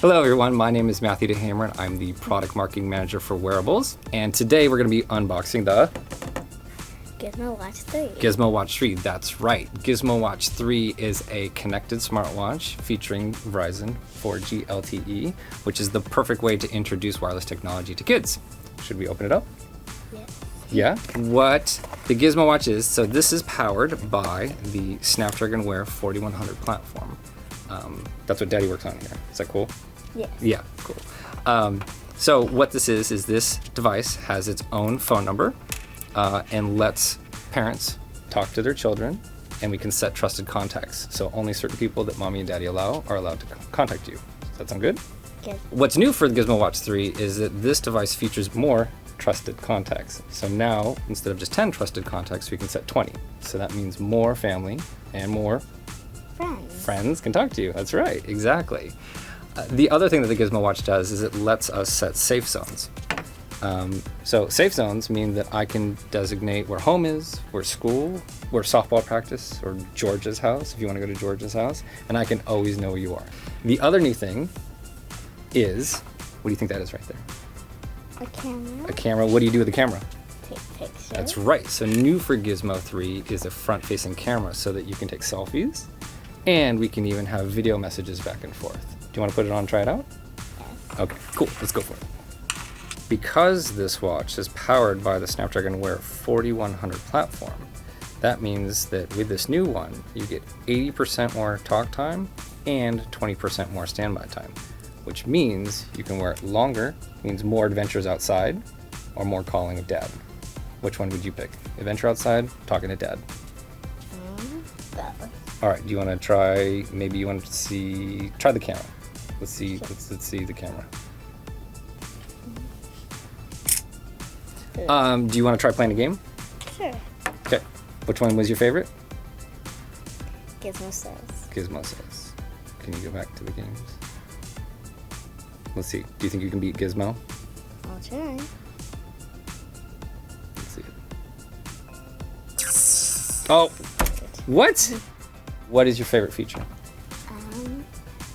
Hello everyone, my name is Matthew DeHamer and I'm the Product Marketing Manager for Wearables. And today we're going to be unboxing the Gizmo Watch 3. Gizmo Watch 3, that's right. Gizmo Watch 3 is a connected smartwatch featuring Verizon 4G LTE, which is the perfect way to introduce wireless technology to kids. Should we open it up? Yeah. Yeah. What the Gizmo Watch is, so this is powered by the Snapdragon Wear 4100 platform. That's what Daddy works on here. Is that cool? Yes. Yeah, cool. So what this is this device has its own phone number and lets parents talk to their children, and we can set trusted contacts. So only certain people that mommy and daddy allow are allowed to contact you. Does that sound good? Good. What's new for the Gizmo Watch 3 is that this device features more trusted contacts. So now, instead of just 10 trusted contacts, we can set 20. So that means more family and more friends can talk to you. That's right, exactly. The other thing that the Gizmo Watch does is it lets us set safe zones. So safe zones mean that I can designate where home is, where school, where softball practice, or George's house, if you want to go to George's house, and I can always know where you are. The other new thing is, what do you think that is right there? A camera. A camera. What do you do with the camera? Take pictures. That's right. So new for Gizmo 3 is a front-facing camera so that you can take selfies, and we can even have video messages back and forth. Do you want to put it on and try it out? Yes. Okay, cool. Let's go for it. Because this watch is powered by the Snapdragon Wear 4100 platform, that means that with this new one, you get 80% more talk time and 20% more standby time, which means you can wear it longer, means more adventures outside, or more calling of dad. Which one would you pick? Adventure outside, talking to dad? Both. All right, do you want to try, maybe you want to try the camera. Let's see the camera. Do you want to try playing a game? Sure. Okay. Which one was your favorite? Gizmo Says. Gizmo Says. Can you go back to the games? Let's see. Do you think you can beat Gizmo? I'll try. Let's see it. Oh! What? What is your favorite feature?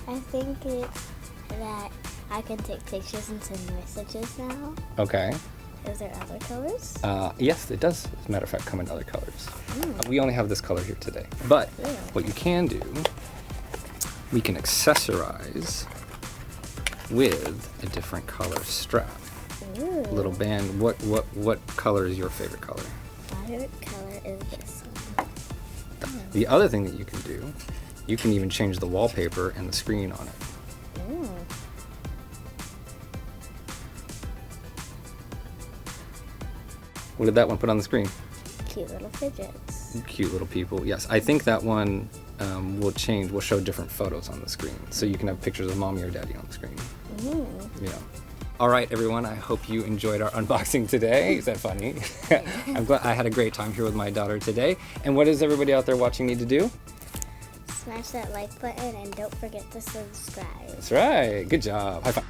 I think it's that I can take pictures and send messages now. Okay. Is there other colors? Yes, it does, as a matter of fact, come in other colors. We only have this color here today. But what you can do, we can accessorize with a different color strap. Ooh. A little band. What color is your favorite color? My favorite color is this one. The other thing that you can do, you can even change the wallpaper and the screen on it. Ooh. What did that one put on the screen? Cute little fidgets. Cute little people. Yes, I think that one will change. We'll show different photos on the screen, so you can have pictures of mommy or daddy on the screen. Yeah. All right, everyone. I hope you enjoyed our unboxing today. Is that funny? I'm glad I had a great time here with my daughter today. And what does everybody out there watching need to do? Smash that like button and don't forget to subscribe. That's right. Good job. High five.